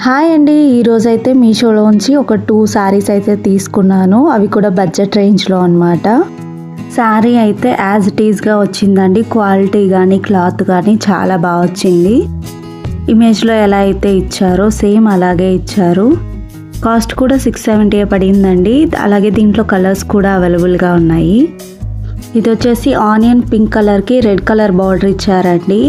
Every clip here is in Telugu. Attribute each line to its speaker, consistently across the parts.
Speaker 1: హాయ్ అండి, ఈరోజైతే మీషోలోంచి ఒక 2 శారీస్ అయితే తీసుకున్నాను. అవి కూడా బడ్జెట్ రేంజ్లో అనమాట. శారీ అయితే యాజ్ ఇట్ ఈస్గా వచ్చిందండి. క్వాలిటీ కానీ క్లాత్ కానీ చాలా బాగా వచ్చింది. ఇమేజ్లో ఎలా అయితే ఇచ్చారో సేమ్ అలాగే ఇచ్చారు. కాస్ట్ కూడా 670 పడిందండి. అలాగే దీంట్లో కలర్స్ కూడా అవైలబుల్గా ఉన్నాయి. ఇది వచ్చేసి ఆనియన్ పింక్ కలర్కి రెడ్ కలర్ బార్డర్ ఇచ్చారండి.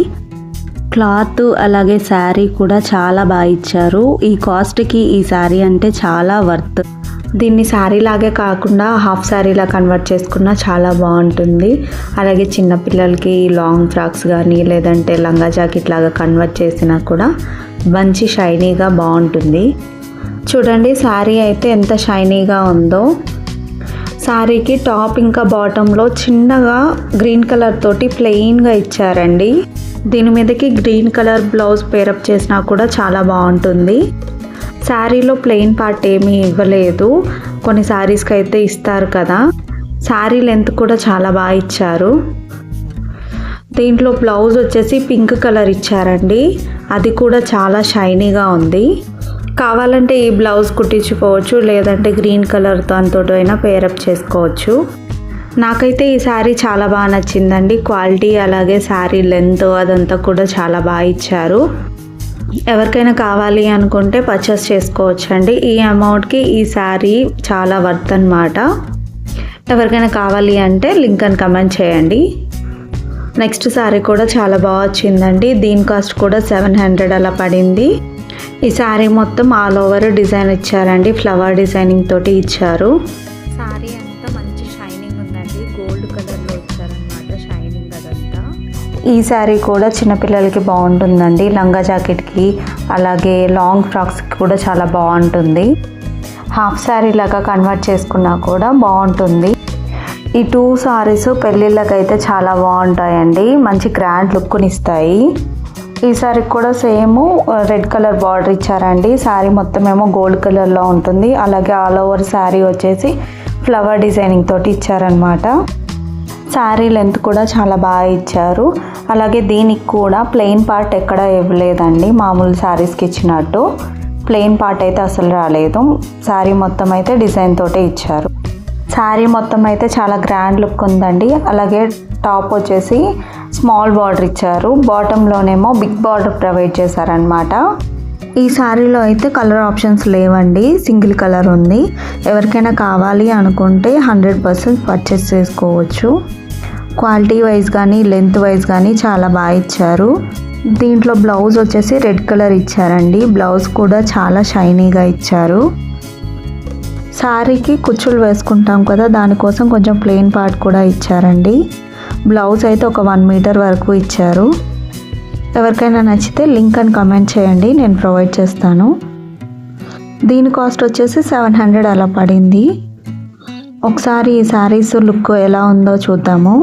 Speaker 1: క్లాత్ అలాగే శారీ కూడా చాలా బాగా ఇచ్చారు. ఈ కాస్ట్కి ఈ శారీ అంటే చాలా వర్త్. దీన్ని శారీ లాగే కాకుండా హాఫ్ శారీలా కన్వర్ట్ చేసుకున్నా చాలా బాగుంటుంది. అలాగే చిన్నపిల్లలకి లాంగ్ ఫ్రాక్స్ కానీ లేదంటే లంగా జాకెట్ లాగా కన్వర్ట్ చేసినా కూడా మంచి షైనీగా బాగుంటుంది. చూడండి శారీ అయితే ఎంత షైనీగా ఉందో. శారీకి టాప్ ఇంకా బాటంలో చిన్నగా గ్రీన్ కలర్ తోటి ప్లెయిన్గా ఇచ్చారండి. దీని మీదకి గ్రీన్ కలర్ బ్లౌజ్ పేరప్ చేసినా కూడా చాలా బాగుంటుంది. శారీలో ప్లెయిన్ పార్ట్ ఏమీ ఇవ్వలేదు. కొన్ని శారీస్కి అయితే ఇస్తారు కదా. శారీ లెంత్ కూడా చాలా బాగా ఇచ్చారు. దీంట్లో బ్లౌజ్ వచ్చేసి పింక్ కలర్ ఇచ్చారండి. అది కూడా చాలా షైనీగా ఉంది. కావాలంటే ఈ బ్లౌజ్ కుట్టించుకోవచ్చు, లేదంటే గ్రీన్ కలర్ దాంతో అయినా పేరప్ చేసుకోవచ్చు. నాకైతే ఈ శారీ చాలా బాగా నచ్చిందండి. క్వాలిటీ అలాగే శారీ లెంత్ అదంతా కూడా చాలా బాగా ఇచ్చారు. ఎవరికైనా కావాలి అనుకుంటే పర్చేస్ చేసుకోవచ్చండి. ఈ అమౌంట్కి ఈ శారీ చాలా వర్త్ అన్నమాట. ఎవరికైనా కావాలి అంటే లింక్ అని కమెంట్ చేయండి. నెక్స్ట్ శారీ కూడా చాలా బాగా వచ్చిందండి. దీని కాస్ట్ కూడా 700 అలా పడింది. ఈ శారీ మొత్తం ఆల్ ఓవర్ డిజైన్ ఇచ్చారండి. ఫ్లవర్ డిజైనింగ్ తోటి ఇచ్చారు. శారీ అంతా మంచి షైనింగ్ ఉందండి. గోల్డ్ కలర్లో ఇచ్చారనమాట షైనింగ్ అదంతా. ఈ శారీ కూడా చిన్నపిల్లలకి బాగుంటుందండి. లంగా జాకెట్కి అలాగే లాంగ్ ఫ్రాక్స్కి కూడా చాలా బాగుంటుంది. హాఫ్ శారీ లాగా కన్వర్ట్ చేసుకున్నా కూడా బాగుంటుంది. ఈ 2 శారీస్ పెళ్ళిళ్ళకైతే చాలా బాగుంటాయండి. మంచి గ్రాండ్ లుక్ని ఇస్తాయి. ఈ శారీకి కూడా సేమ్ రెడ్ కలర్ బార్డర్ ఇచ్చారండి. శారీ మొత్తం ఏమో గోల్డ్ కలర్లో ఉంటుంది. అలాగే ఆల్ ఓవర్ శారీ వచ్చేసి ఫ్లవర్ డిజైనింగ్ తోటి ఇచ్చారనమాట. శారీ లెంత్ కూడా చాలా బాగా ఇచ్చారు. అలాగే దీనికి కూడా ప్లెయిన్ పార్ట్ ఎక్కడ ఇవ్వలేదండి. మామూలు శారీస్కి ఇచ్చినట్టు ప్లెయిన్ పార్ట్ అయితే అసలు రాలేదు. శారీ మొత్తం అయితే డిజైన్ తోటే ఇచ్చారు. శారీ మొత్తం అయితే చాలా గ్రాండ్ లుక్ ఉందండి. అలాగే టాప్ వచ్చేసి స్మాల్ బార్డర్ ఇచ్చారు. బాటంలోనేమో బిగ్ బార్డర్ ప్రొవైడ్ చేశారనమాట. ఈ శారీలో అయితే కలర్ ఆప్షన్స్ లేవండి. సింగిల్ కలర్ ఉంది. ఎవరికైనా కావాలి అనుకుంటే 100% పర్చేస్ చేసుకోవచ్చు. క్వాలిటీ వైజ్ కానీ లెంత్ వైజ్ కానీ చాలా బాగా ఇచ్చారు. దీంట్లో బ్లౌజ్ వచ్చేసి రెడ్ కలర్ ఇచ్చారండి. బ్లౌజ్ కూడా చాలా షైనీగా ఇచ్చారు. శారీకి కుచ్చులు వేసుకుంటాం కదా, దానికోసం కొంచెం ప్లెయిన్ పార్ట్ కూడా ఇచ్చారండి. బ్లౌజ్ అయితే ఒక 1 మీటర్ వరకు ఇచ్చారు. ఎవరికైనా నచ్చితే లింక్ అని కమెంట్ చేయండి, నేను ప్రొవైడ్ చేస్తాను. దీని కాస్ట్ వచ్చేసి 700 అలా పడింది. ఒకసారి ఈ శారీస్ లుక్ ఎలా ఉందో చూద్దాము.